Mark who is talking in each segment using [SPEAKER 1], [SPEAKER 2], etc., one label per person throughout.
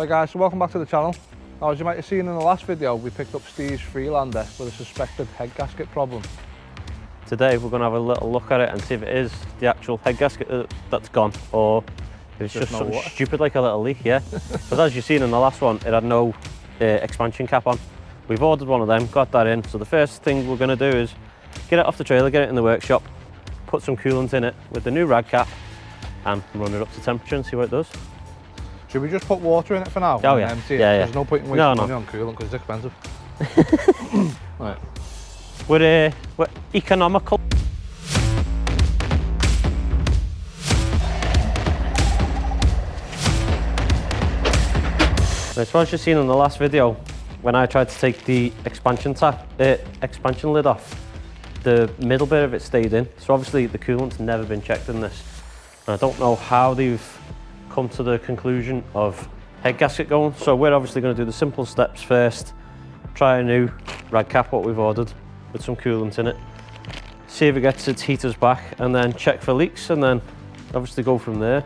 [SPEAKER 1] Right guys, so welcome back to the channel. Now as you might have seen in the last video, we picked up Steve's Freelander with a suspected head gasket problem.
[SPEAKER 2] Today we're going to have a little look at it and see if it is the actual head gasket that's gone, or if it's just something stupid like a little leak, yeah. But as you've seen in the last one, it had no expansion cap on. We've ordered one of them, got that in, so the first thing we're going to do is get it off the trailer, get it in the workshop, put some coolant in it with the new rad cap and run it up to temperature and see what it does.
[SPEAKER 1] Should we just put water in it for now?
[SPEAKER 2] Oh yeah.
[SPEAKER 1] Empty it?
[SPEAKER 2] Yeah.
[SPEAKER 1] There's no point in wasting money on coolant because it's expensive. Right.
[SPEAKER 2] We're economical. So as you've seen in the last video, when I tried to take the expansion lid off, the middle bit of it stayed in. So obviously the coolant's never been checked in this. And I don't know how they've come to the conclusion of head gasket going. So we're obviously going to do the simple steps first. Try a new rad cap, what we've ordered, with some coolant in it. See if it gets its heaters back, and then check for leaks, and then obviously go from there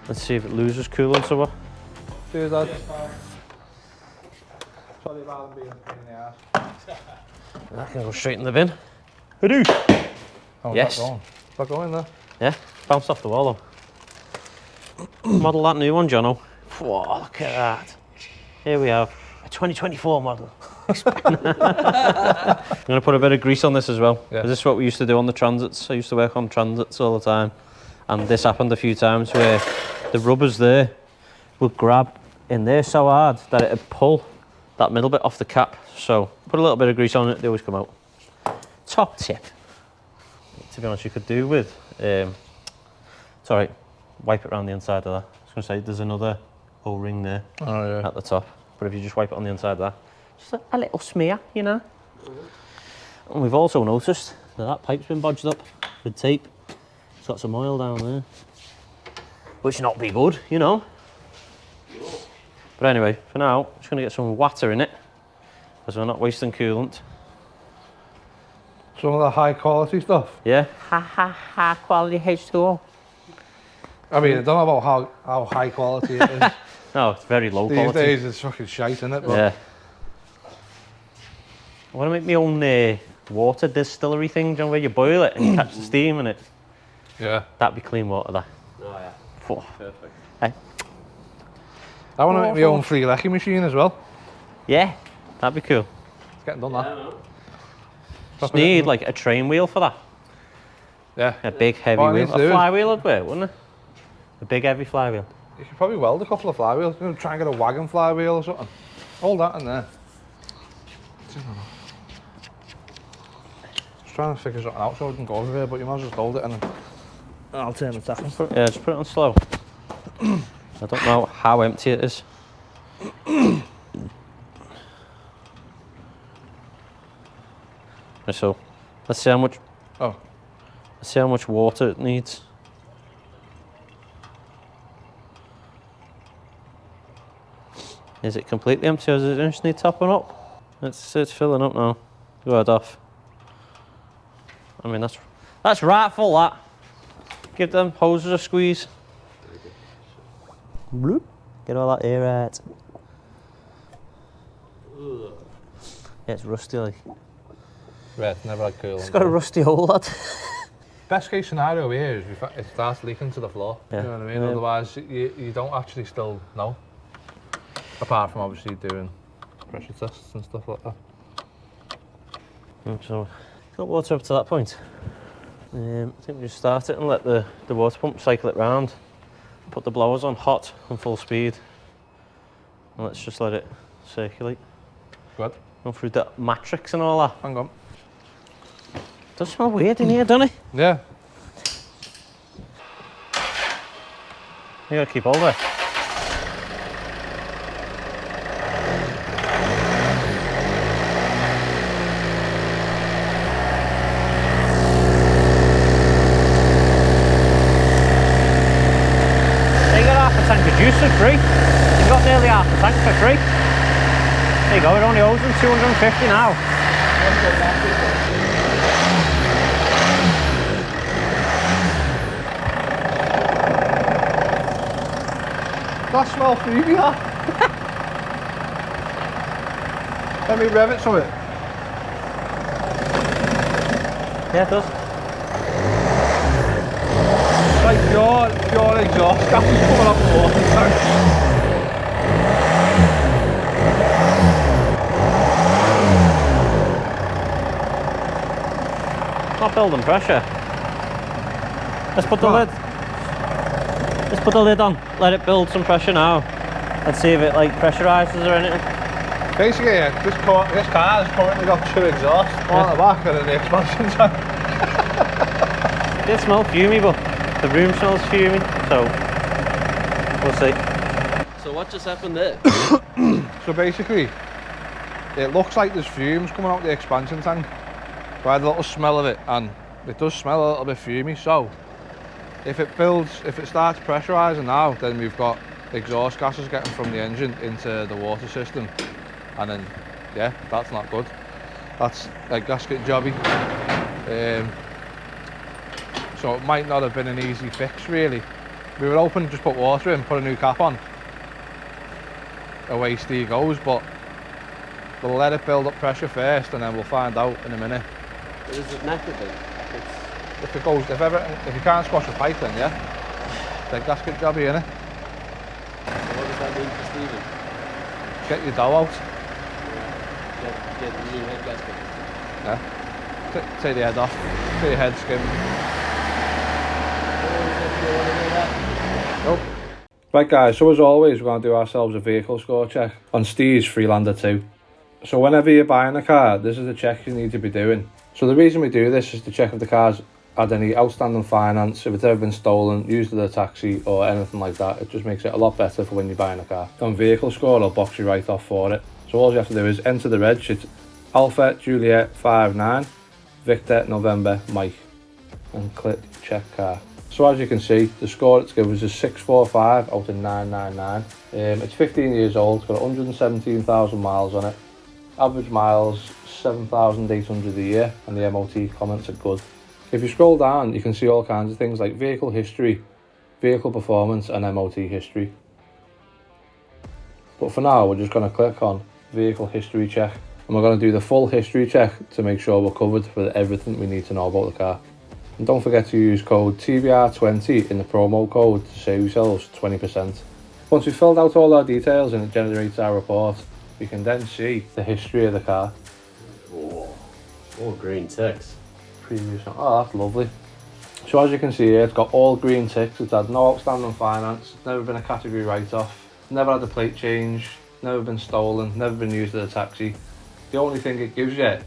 [SPEAKER 2] and see if it loses coolant or what.
[SPEAKER 1] Cheers, Dad. Sorry about them being a pain in the ass.
[SPEAKER 2] That can go straight in the bin. Hadoo!
[SPEAKER 1] Oh,
[SPEAKER 2] yes.
[SPEAKER 1] Is that going there?
[SPEAKER 2] Yeah, bounced off the wall though. Model that new one, Jono. Whoa, look at that. Here we have a 2024 model. I'm going to put a bit of grease on this as well. Yeah. This is what we used to do on the transits. I used to work on transits all the time. And this happened a few times where the rubbers there would grab in there so hard that it would pull that middle bit off the cap. So put a little bit of grease on it, they always come out. Top tip. To be honest, you could do with, sorry, wipe it around the inside of that. I was going to say, there's another O-ring there at the top. But if you just wipe it on the inside of that, just a little smear, you know. And we've also noticed that pipe's been bodged up with tape. It's got some oil down there, which not be good, you know. But anyway, for now, I'm just going to get some water in it, because we're not wasting coolant.
[SPEAKER 1] Some of the high quality stuff?
[SPEAKER 2] Yeah. High quality H2O.
[SPEAKER 1] I mean, I don't know about how high quality it is.
[SPEAKER 2] No, it's very low quality.
[SPEAKER 1] These days it's fucking shite, isn't it? But
[SPEAKER 2] yeah. I want to make my own water distillery thing, John, where you boil it and you catch the steam in it.
[SPEAKER 1] Yeah.
[SPEAKER 2] That'd be clean water, that.
[SPEAKER 3] Oh yeah.
[SPEAKER 2] Oh.
[SPEAKER 3] Perfect.
[SPEAKER 2] Hey.
[SPEAKER 1] I want to make my own free lecky machine as well.
[SPEAKER 2] Yeah, that'd be cool.
[SPEAKER 1] It's getting done, that.
[SPEAKER 2] Just need like a train wheel for that.
[SPEAKER 1] Yeah.
[SPEAKER 2] A big heavy wheel. A flywheel would work, wouldn't it? A big heavy flywheel.
[SPEAKER 1] You could probably weld a couple of flywheels. You know, try and get a wagon flywheel or something. Hold that in there. Just trying to figure something out so we can go over here, but you might as well just hold it and then I'll turn the tap.
[SPEAKER 2] Yeah, just put it on slow. I don't know how empty it is. So, let's see how much.
[SPEAKER 1] Oh.
[SPEAKER 2] Let's see how much water it needs. Is it completely empty, or does it just need topping up? It's filling up now. Go ahead off. I mean, that's right full, that. Give them hoses a squeeze. Bloop. Get all that air out. Yeah, it's rusty, like.
[SPEAKER 1] Yeah, it's never had coolant.
[SPEAKER 2] It's got a rusty hole, that.
[SPEAKER 1] Best case scenario here is it starts leaking to the floor.
[SPEAKER 2] Yeah.
[SPEAKER 1] You know what I mean? Otherwise, you don't actually still know. Apart from obviously doing pressure tests and stuff like that.
[SPEAKER 2] So, got water up to that point. I think we just start it and let the water pump cycle it round. Put the blowers on hot and full speed. And let's just let it circulate.
[SPEAKER 1] Good.
[SPEAKER 2] Go through the matrix and all that.
[SPEAKER 1] Hang on.
[SPEAKER 2] Does smell weird in here, doesn't it?
[SPEAKER 1] Yeah.
[SPEAKER 2] You gotta keep hold of it. Juice for free. You've got nearly half the tank for free. There you go, it only owes them 250 now.
[SPEAKER 1] That smells creepy, that. Let me rev it something.
[SPEAKER 2] Yeah, it does.
[SPEAKER 1] Like pure exhaust gas is coming off the water tank.
[SPEAKER 2] Not building pressure. Let's put the lid. Let's put the lid on. Let it build some pressure now. Let's see if it like pressurizes or anything.
[SPEAKER 1] Basically, yeah, this car has currently got 2 exhausts, one at the back and then the expansion tank.
[SPEAKER 2] It did smell fumey, but the room smells fumey, so we'll see.
[SPEAKER 3] So what just happened there?
[SPEAKER 1] So basically, it looks like there's fumes coming out the expansion tank. So I had a little smell of it, and it does smell a little bit fumey. So if it starts pressurising now, then we've got exhaust gases getting from the engine into the water system, and then yeah, that's not good. That's a gasket jobby. So it might not have been an easy fix really. We were hoping to just put water in, put a new cap on, away Steve goes, but we'll let it build up pressure first and then we'll find out in a minute.
[SPEAKER 3] Is it knackered then?
[SPEAKER 1] If you can't squash a pipe then yeah, then gasket jobby innit.
[SPEAKER 3] So what does that mean for Stephen?
[SPEAKER 1] Get your dough out.
[SPEAKER 3] Get the new head gasket.
[SPEAKER 1] Yeah. Take the head off, take your head skin. Nope. Right guys, so as always we're going to do ourselves a vehicle score check on Steve's Freelander 2. So whenever you're buying a car, this is the check you need to be doing. So the reason we do this is to check if the car's had any outstanding finance, if it's ever been stolen, used as a taxi or anything like that. It just makes it a lot better for when you're buying a car. On vehicle score, it'll box you right off for it. So all you have to do is enter the reg. It's Alpha Juliet 59 Victor November Mike and click check car. So as you can see, the score it's given us is 645 out of 999. It's 15 years old, it's got 117,000 miles on it. Average miles 7,800 a year, and the MOT comments are good. If you scroll down, you can see all kinds of things like vehicle history, vehicle performance and MOT history. But for now, we're just going to click on vehicle history check, and we're going to do the full history check to make sure we're covered with everything we need to know about the car. And don't forget to use code TBR20 in the promo code to save yourselves 20%. Once we've filled out all our details and it generates our report, we can then see the history of the car.
[SPEAKER 3] Oh, all green ticks.
[SPEAKER 1] Oh, that's lovely. So as you can see here, it's got all green ticks. It's had no outstanding finance, never been a category write-off, never had a plate change, never been stolen, never been used as a taxi. The only thing it gives you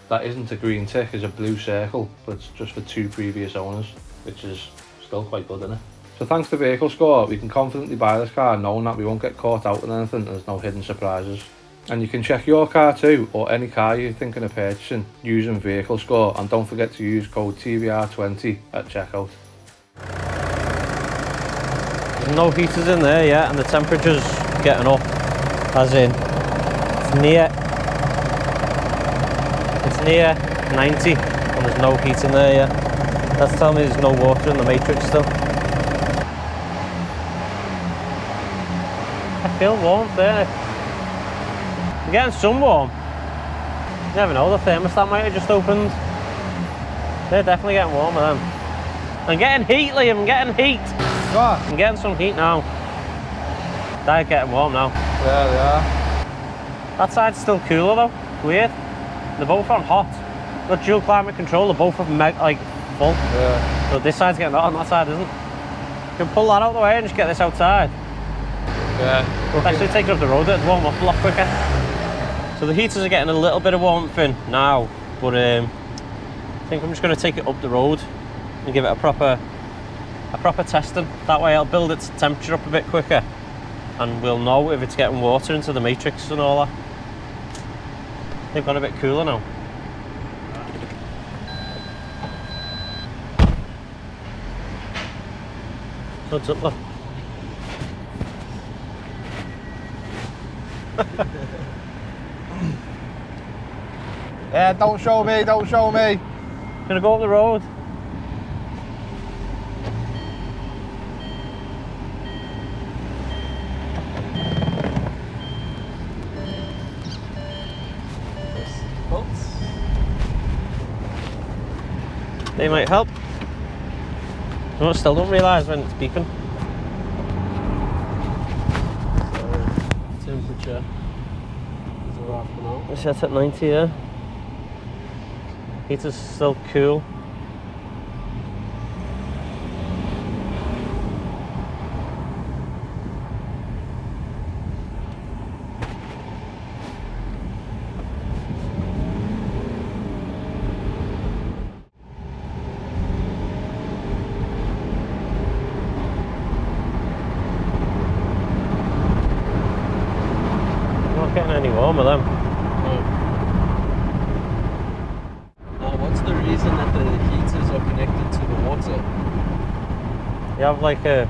[SPEAKER 1] that isn't a green tick is a blue circle, but it's just for 2 previous owners, which is still quite good, isn't it? So thanks to Vehicle Score, we can confidently buy this car knowing that we won't get caught out with anything, there's no hidden surprises. And you can check your car too, or any car you're thinking of purchasing, using Vehicle Score, and don't forget to use code TBR20 at checkout.
[SPEAKER 2] There's no heaters in there yet, and the temperature's getting up, as in it's near 90, and there's no heat in there yet. That's telling me there's no water in the matrix still. I feel warmth there. I'm getting some warm. You never know, the thermostat might have just opened. They're definitely getting warmer then. I'm getting heat, Liam, I'm getting heat.
[SPEAKER 1] What?
[SPEAKER 2] I'm getting some heat now. They're getting warm now.
[SPEAKER 1] There they are.
[SPEAKER 2] That side's still cooler though, weird. They're both on hot. Got dual climate control, they're both like full.
[SPEAKER 1] Yeah.
[SPEAKER 2] So this side's getting hot and that side isn't. You can pull that out of the way and just get this outside.
[SPEAKER 1] Yeah.
[SPEAKER 2] Actually take it up the road, it'd warm up a lot quicker. So the heaters are getting a little bit of warmth in now, but I think I'm just going to take it up the road and give it a proper testing. That way it'll build its temperature up a bit quicker and we'll know if it's getting water into the matrix and all that. They've got a bit cooler now. What's up there?
[SPEAKER 1] Yeah, don't show me, don't show me.
[SPEAKER 2] Gonna go up the road. They might help. No, still don't realise when it's beeping.
[SPEAKER 3] So, temperature is alright for now.
[SPEAKER 2] It's set at 90, yeah. Heater's still cool. Not getting any warmer then.
[SPEAKER 3] What's the reason that the heaters are connected to the water?
[SPEAKER 2] You have like a,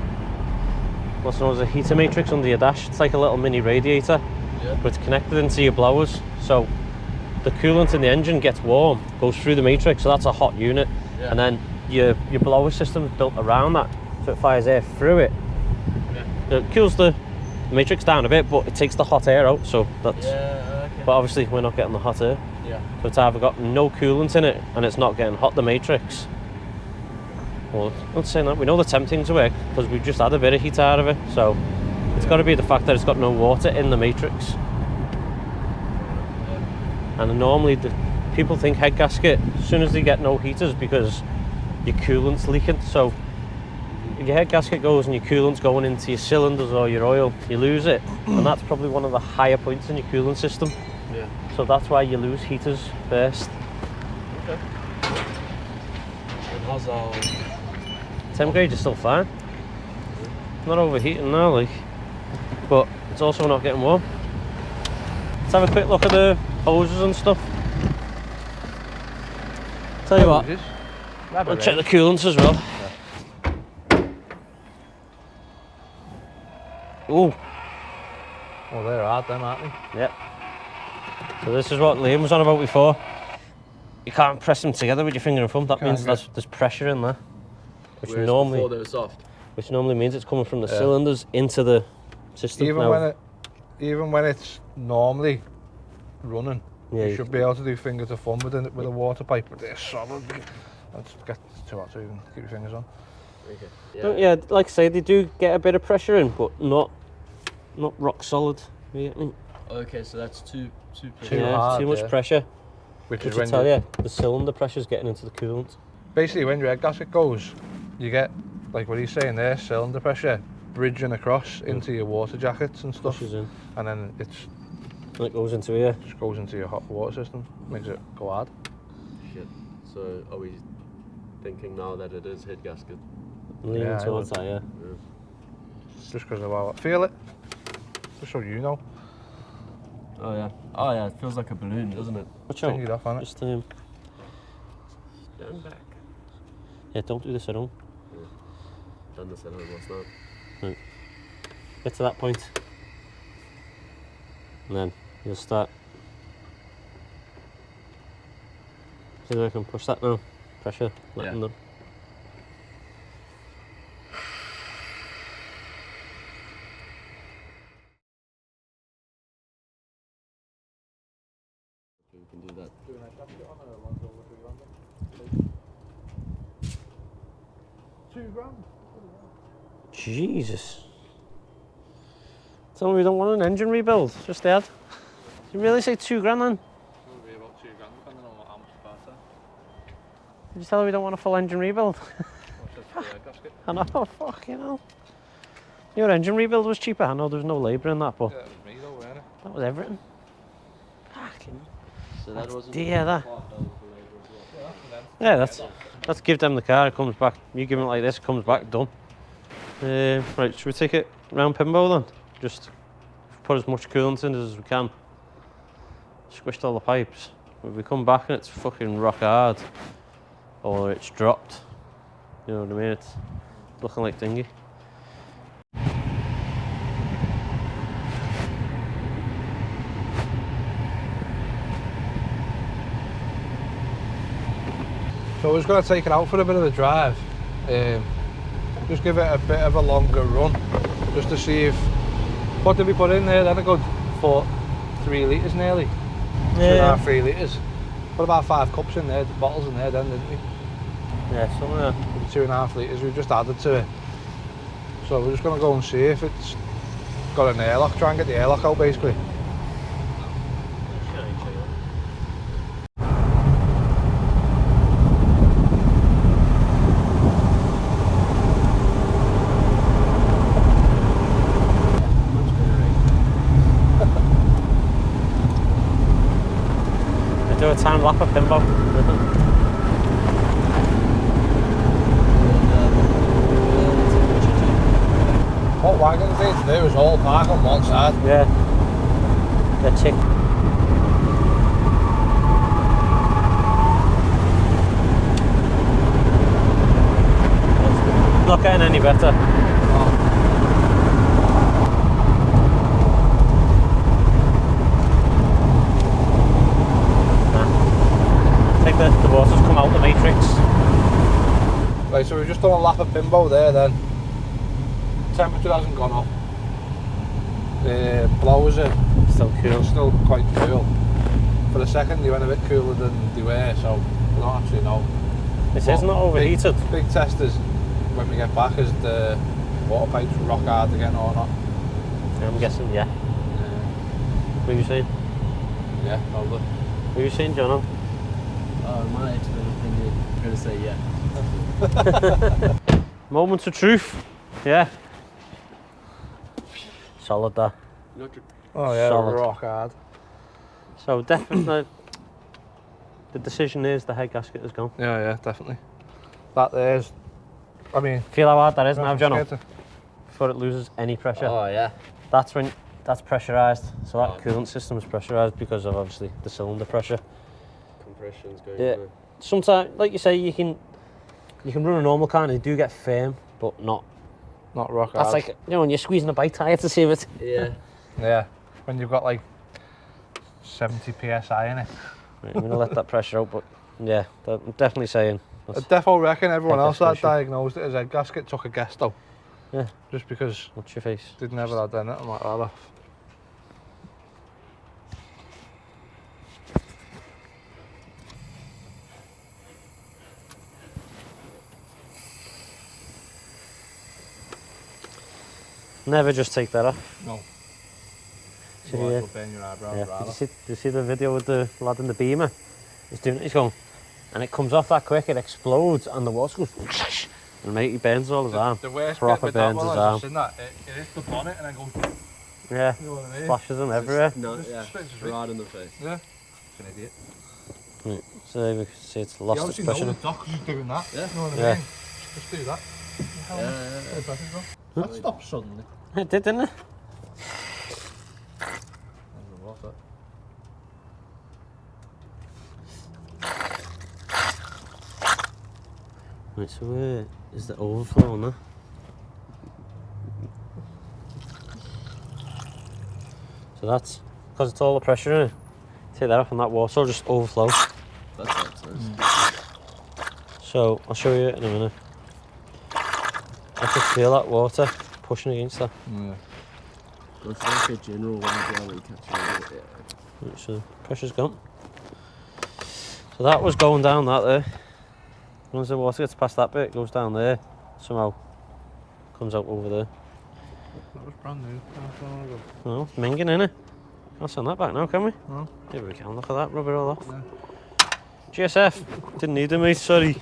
[SPEAKER 2] what's known as a heater matrix under your dash. It's like a little mini radiator,
[SPEAKER 3] Yeah.
[SPEAKER 2] but it's connected into your blowers. So the coolant in the engine gets warm, goes through the matrix, so that's a hot unit.
[SPEAKER 3] Yeah.
[SPEAKER 2] And then your blower system is built around that, so it fires air through it.
[SPEAKER 3] Yeah.
[SPEAKER 2] It cools the matrix down a bit, but it takes the hot air out, so that's...
[SPEAKER 3] Yeah, okay.
[SPEAKER 2] But obviously we're not getting the hot air.
[SPEAKER 3] Yeah.
[SPEAKER 2] So it's either got no coolant in it and it's not getting hot, the matrix. Well, not saying that, we know the temp thing to work because we've just had a bit of heat out of it, so it's got to be the fact that it's got no water in the matrix. And normally people think head gasket as soon as they get no heaters because your coolant's leaking. So if your head gasket goes and your coolant's going into your cylinders or your oil, you lose it, and that's probably one of the higher points in your coolant system.
[SPEAKER 3] Yeah.
[SPEAKER 2] So that's why you lose heaters first.
[SPEAKER 3] Okay. And how's our...
[SPEAKER 2] Temp gauge is still fine. Not overheating now, like, but it's also not getting warm. Let's have a quick look at the hoses and stuff. Tell you what, I'll check the coolants as well. Ooh,
[SPEAKER 1] Well, they're hard then, aren't they?
[SPEAKER 2] yeah. So this is what Liam was on about before. You can't press them together with your finger and thumb. That means there's pressure in there, which
[SPEAKER 3] Whereas
[SPEAKER 2] normally
[SPEAKER 3] before they were soft.
[SPEAKER 2] means it's coming from the cylinders into the system.
[SPEAKER 1] Even when it's normally running,
[SPEAKER 2] Yeah,
[SPEAKER 1] you should be able to do finger to thumb with a water pipe, but they're solid. That's too hot to even keep your fingers on.
[SPEAKER 3] Okay.
[SPEAKER 2] Yeah, like I say, they do get a bit of pressure in, but not rock solid. You get me?
[SPEAKER 3] Okay, so that's too
[SPEAKER 2] Yeah,
[SPEAKER 1] hard,
[SPEAKER 2] too much
[SPEAKER 1] yeah.
[SPEAKER 2] pressure.
[SPEAKER 1] Which
[SPEAKER 2] Which
[SPEAKER 1] is
[SPEAKER 2] will
[SPEAKER 1] when
[SPEAKER 2] tell you the cylinder pressure's getting into the coolant.
[SPEAKER 1] basically when your head gasket goes, you get, like what he's saying there, cylinder pressure bridging across into your water jackets and stuff,
[SPEAKER 2] Pushes in,
[SPEAKER 1] and then it
[SPEAKER 2] and it goes into here.
[SPEAKER 1] just goes into your hot water system, makes it go hard.
[SPEAKER 3] Shit. So are we thinking now that it is head gasket?
[SPEAKER 2] Leaning
[SPEAKER 1] Yeah, I
[SPEAKER 2] towards that, yeah.
[SPEAKER 1] Just because of how I feel it, just so you know.
[SPEAKER 3] Oh yeah. Oh yeah, it feels like a balloon, doesn't it?
[SPEAKER 2] Watch out.
[SPEAKER 1] Take it off on it.
[SPEAKER 2] Just
[SPEAKER 3] Stand back.
[SPEAKER 2] yeah, don't do this at home.
[SPEAKER 3] Done this at home last night.
[SPEAKER 2] Get to that point, and then you'll start. See if I can push that now. Pressure, letting
[SPEAKER 3] Yeah.
[SPEAKER 2] them.
[SPEAKER 3] We can do that.
[SPEAKER 1] £2,000.
[SPEAKER 2] Jesus. Tell me we don't want an engine rebuild, just dead. Did you really say £2,000 then?
[SPEAKER 1] Probably about £2,000 depending on how much parts are.
[SPEAKER 2] Did you tell me we don't want a full engine rebuild?
[SPEAKER 1] What's it for the head gasket?
[SPEAKER 2] I know, fucking hell. Your engine rebuild was cheaper. I know there was no labour in that, but
[SPEAKER 1] Yeah, it was me though, wasn't it?
[SPEAKER 2] that was everything. Fucking
[SPEAKER 3] So that wasn't
[SPEAKER 2] dear, that.
[SPEAKER 3] part, that was the labour as well.
[SPEAKER 2] Yeah, that's give them the car. It comes back. You give it like this, it comes back done. Right, should we take it round Pimbo then? Just put as much coolant in as we can. Squished all the pipes. If we come back and it's fucking rock hard, or it's dropped, you know what I mean? It's looking like dinghy.
[SPEAKER 1] So I was going to take it out for a bit of a drive. Just give it a bit of a longer run, just to see if, what did we put in there then? A good 3 litres nearly. 2.5, 3 litres. Put about 5 cups in there, bottles in there then, didn't we?
[SPEAKER 2] Yeah, somewhere.
[SPEAKER 1] 2.5 litres we've just added to it. So we're just going to go and see if it's got an airlock, try and get the airlock out basically.
[SPEAKER 2] Do a time lap of Pimbo.
[SPEAKER 1] What wagons need to do is all park on one side.
[SPEAKER 2] Yeah. The tick. Not getting any better. I think the water's come out the matrix.
[SPEAKER 1] Right, so we've just done a lap of Pimbo there then. Temperature hasn't gone up. The blowers are
[SPEAKER 2] Still cool.
[SPEAKER 1] still quite cool. For a second they went a bit cooler than they were, so I don't actually know.
[SPEAKER 2] This is not overheated.
[SPEAKER 1] Big test is when we get back, is the water pipes rock hard again or not.
[SPEAKER 2] I'm guessing, yeah. What are you saying?
[SPEAKER 1] Yeah, probably.
[SPEAKER 2] What are you saying, Jono?
[SPEAKER 3] My expert opinion, I'm going to say yeah.
[SPEAKER 2] Moments of truth. Yeah. Solid that.
[SPEAKER 1] Oh yeah,
[SPEAKER 2] Solid.
[SPEAKER 1] rock hard.
[SPEAKER 2] So definitely the decision is the head gasket has gone.
[SPEAKER 1] Yeah, definitely. That there's, I mean...
[SPEAKER 2] Feel how hard that is now, Jono?
[SPEAKER 1] scared to-
[SPEAKER 2] Before it loses any pressure.
[SPEAKER 3] Oh yeah.
[SPEAKER 2] That's when that's pressurised. So that coolant system is pressurised because of obviously the cylinder pressure.
[SPEAKER 3] Compression's going
[SPEAKER 2] Yeah.
[SPEAKER 3] through.
[SPEAKER 2] Sometimes, like you say, you can run a normal car and they do get firm, but not.
[SPEAKER 1] Not rock
[SPEAKER 2] That's
[SPEAKER 1] hard.
[SPEAKER 2] like, you know, when you're squeezing a bike tyre to see if it.
[SPEAKER 3] Yeah.
[SPEAKER 1] Yeah, when you've got like 70 psi in it.
[SPEAKER 2] Right, I'm gonna let that pressure out, but yeah, I'm definitely saying.
[SPEAKER 1] I defo reckon everyone
[SPEAKER 2] Head
[SPEAKER 1] else that
[SPEAKER 2] gasket issue.
[SPEAKER 1] diagnosed it as a gasket took a guess though.
[SPEAKER 2] Yeah.
[SPEAKER 1] Just because
[SPEAKER 2] What's your face?
[SPEAKER 1] they'd never had anything like that.
[SPEAKER 2] Never just take that off.
[SPEAKER 1] No.
[SPEAKER 2] See,
[SPEAKER 1] Otherwise
[SPEAKER 2] yeah.
[SPEAKER 1] you'll burn your eyebrows
[SPEAKER 2] Yeah.
[SPEAKER 1] rather.
[SPEAKER 2] Did you see the video with the lad in the Beamer? He's doing it, he's going, and it comes off that quick, it explodes, and the water goes, and mate, he burns all his arm.
[SPEAKER 1] The worst
[SPEAKER 2] Proper
[SPEAKER 1] bit with that
[SPEAKER 2] burns
[SPEAKER 1] one
[SPEAKER 2] his
[SPEAKER 1] is
[SPEAKER 2] arm.
[SPEAKER 1] just in that, it hits the bonnet and then goes,
[SPEAKER 2] Yeah,
[SPEAKER 1] you know what I mean?
[SPEAKER 2] flashes him everywhere.
[SPEAKER 3] No,
[SPEAKER 1] Just
[SPEAKER 3] yeah.
[SPEAKER 1] spits his
[SPEAKER 3] Right in the face.
[SPEAKER 1] Yeah. It's an idiot.
[SPEAKER 2] Right, so we can see it's lost
[SPEAKER 1] You
[SPEAKER 2] its
[SPEAKER 1] obviously know
[SPEAKER 2] pressure.
[SPEAKER 1] the doc's just doing that.
[SPEAKER 3] Yeah.
[SPEAKER 1] You know what I
[SPEAKER 2] Yeah.
[SPEAKER 1] mean? Just do that.
[SPEAKER 3] Yeah.
[SPEAKER 1] That stopped suddenly.
[SPEAKER 2] It did, didn't it? Right, so where is the overflow on that? So that's because it's all the pressure in it. Take that off and that water will just overflow.
[SPEAKER 3] That's nice.
[SPEAKER 2] So I'll show you in a minute. I can feel that water pushing against that.
[SPEAKER 1] Yeah.
[SPEAKER 3] It's like a general way where we catch it.
[SPEAKER 2] Right, so pressure's gone. So that was going down that there. Once the water gets past that bit, it goes down there. Somehow comes out over there.
[SPEAKER 1] That was brand new.
[SPEAKER 2] Oh, it's minging, innit? Can't send that back now, can we?
[SPEAKER 1] No.
[SPEAKER 2] Yeah, we can. Look at that, rub it all off.
[SPEAKER 1] Yeah.
[SPEAKER 2] GSF, didn't need them, mate, sorry.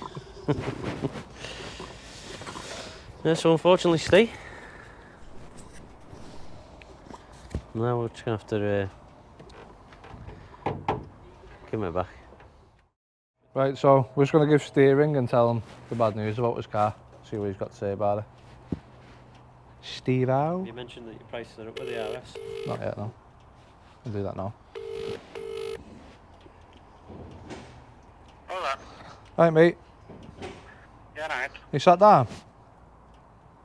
[SPEAKER 2] Yeah, so unfortunately, stay. Now we're just gonna have to give him it back.
[SPEAKER 1] Right, so we're just going to give steering and tell him the bad news about his car. See what he's got to say about it. Steve-o?
[SPEAKER 2] You mentioned that your prices are up with the RS.
[SPEAKER 1] Not yet, no. I'll do that now.
[SPEAKER 4] Hold on.
[SPEAKER 1] Right, mate.
[SPEAKER 4] Yeah, right.
[SPEAKER 1] You sat down?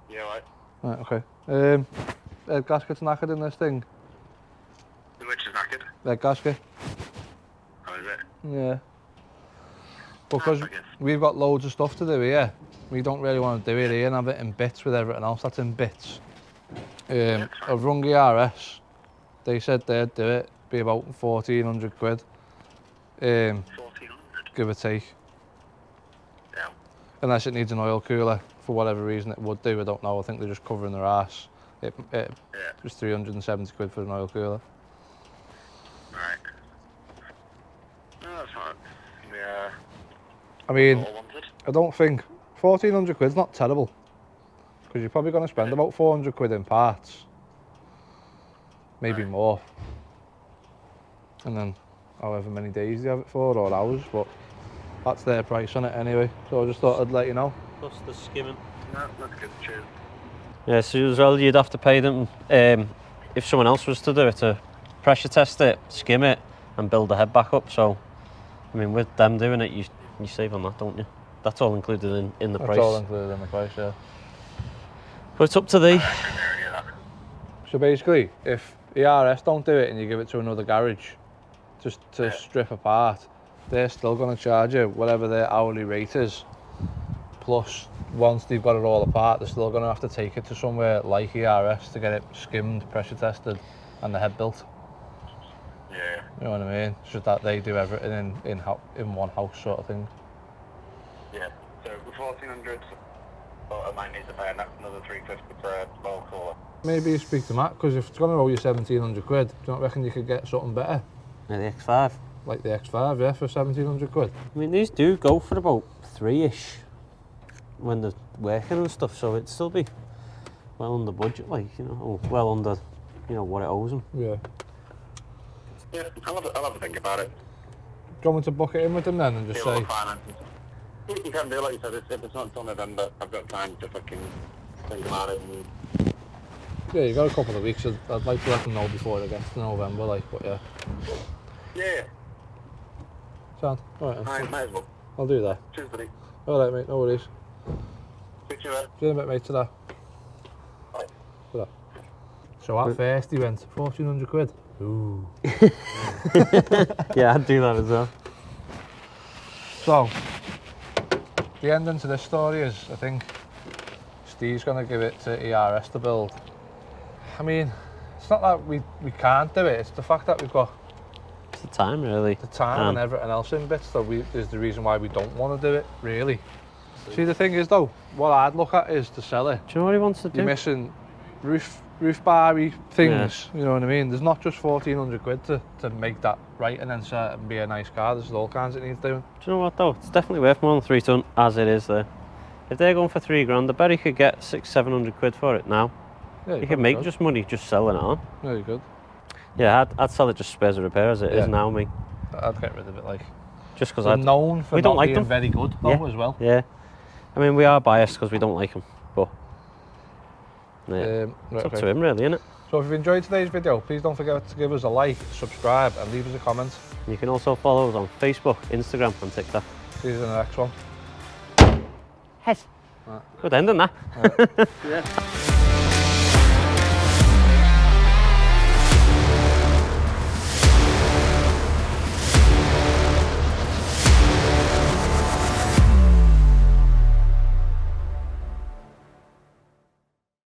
[SPEAKER 4] Yeah, right.
[SPEAKER 1] Right, okay. Gasket's knackered in this thing.
[SPEAKER 4] Which is knackered.
[SPEAKER 1] That gasket?
[SPEAKER 4] How is it?
[SPEAKER 1] Yeah. Because
[SPEAKER 4] I guess.
[SPEAKER 1] we've got loads of stuff to do here. We don't really want to do it here and have it in bits with everything else that's in bits. I've rung the RS. They said they'd do it. Be about 1,400 quid.
[SPEAKER 4] 1,400.
[SPEAKER 1] Give or take.
[SPEAKER 4] Yeah.
[SPEAKER 1] Unless it needs an oil cooler, for whatever reason it would do, I don't know. I think they're just covering their ass. It was 370 quid for an oil cooler.
[SPEAKER 4] Right. No, that's fine. Yeah.
[SPEAKER 1] I mean,
[SPEAKER 4] All wanted.
[SPEAKER 1] I don't think 1400 quid's not terrible, because you're probably going to spend about 400 quid in parts, maybe more, and then however many days you have it for, or hours, but that's their price on it anyway, so I just thought I'd let you know.
[SPEAKER 2] Plus the skimming.
[SPEAKER 4] No, that's good. Cheers.
[SPEAKER 2] Yeah, so as well, you'd have to pay them if someone else was to do it, to pressure test it, skim it, and build the head back up. So, I mean, with them doing it, you save on that, don't you? That's all included in the price.
[SPEAKER 1] That's all included in the price, yeah.
[SPEAKER 2] But it's up to thee.
[SPEAKER 1] So basically, if ERS don't do it and you give it to another garage just to strip apart, they're still going to charge you whatever their hourly rate is. Plus, once they've got it all apart, they're still going to have to take it to somewhere like ERS to get it skimmed, pressure tested, and the head built.
[SPEAKER 4] Yeah.
[SPEAKER 1] You know what I mean? It's just that they do everything in one house sort of thing.
[SPEAKER 4] Yeah. So 1400. But I might need to pay another 350 for a oil cooler.
[SPEAKER 1] Maybe you speak to Matt, because if it's going to owe you 1700 quid, do you not reckon you could get something better?
[SPEAKER 2] Yeah, the X5.
[SPEAKER 1] Like the X5, yeah, for 1700 quid.
[SPEAKER 2] I mean, these do go for about 3-ish when they're working and stuff, so it'd still be well under budget, like, you know, or well under, you know, what it owes them.
[SPEAKER 1] Yeah.
[SPEAKER 4] Yeah, I'll have a think about it.
[SPEAKER 1] Do you want me to book it in with them then and just
[SPEAKER 4] See what
[SPEAKER 1] say,
[SPEAKER 4] the finances. You can do, like you said, if it's not until November, I've got time to fucking think about it. And
[SPEAKER 1] yeah, you got a couple of weeks, I'd like to let them know before it gets to November, like, but yeah.
[SPEAKER 4] yeah,
[SPEAKER 1] Sound? Alright then.
[SPEAKER 4] I might as well.
[SPEAKER 1] I'll do that.
[SPEAKER 4] Cheers, buddy.
[SPEAKER 1] Alright mate, no worries.
[SPEAKER 4] Speak to you later.
[SPEAKER 1] See you in a bit mate, ta-da.
[SPEAKER 4] Bye.
[SPEAKER 1] Ta-da. So at first he went, 1400 quid. Ooh.
[SPEAKER 2] Yeah, I'd do that as well.
[SPEAKER 1] So, the ending to this story is, I think, Steve's going to give it to ERS to build. I mean, it's not that we can't do it, it's the fact that we've got
[SPEAKER 2] It's the time, really.
[SPEAKER 1] the time and everything else in bits that is the reason why we don't want to do it, really. See, the thing is though, what I'd look at is to sell it.
[SPEAKER 2] Do you know what he wants to do?
[SPEAKER 1] You're missing roof bar-y things, you know what I mean? There's not just 1400 quid to make that right and then set and be a nice car, there's all kinds it needs doing.
[SPEAKER 2] Do you know what though? It's definitely worth more than 3 ton as it is there. If they're going for 3 grand, I bet he could get 600-700 quid for it now.
[SPEAKER 1] Yeah,
[SPEAKER 2] You could make just money just selling it on.
[SPEAKER 1] Very good.
[SPEAKER 2] Yeah, I'd sell it just spares and repair as it is now, me.
[SPEAKER 1] I'd get rid of it, like.
[SPEAKER 2] Just because
[SPEAKER 1] They're known for
[SPEAKER 2] we don't
[SPEAKER 1] not
[SPEAKER 2] like
[SPEAKER 1] being
[SPEAKER 2] them.
[SPEAKER 1] very good though, as well.
[SPEAKER 2] Yeah. I mean, we are biased because we don't like them, but yeah,
[SPEAKER 1] Right,
[SPEAKER 2] it's up
[SPEAKER 1] okay.
[SPEAKER 2] to him really, innit?
[SPEAKER 1] So if you've enjoyed today's video, please don't forget to give us a like, subscribe and leave us a comment.
[SPEAKER 2] You can also follow us on Facebook, Instagram and TikTok.
[SPEAKER 1] See you in the next one.
[SPEAKER 2] Head. Good ending that.
[SPEAKER 1] Right.
[SPEAKER 2] Yeah.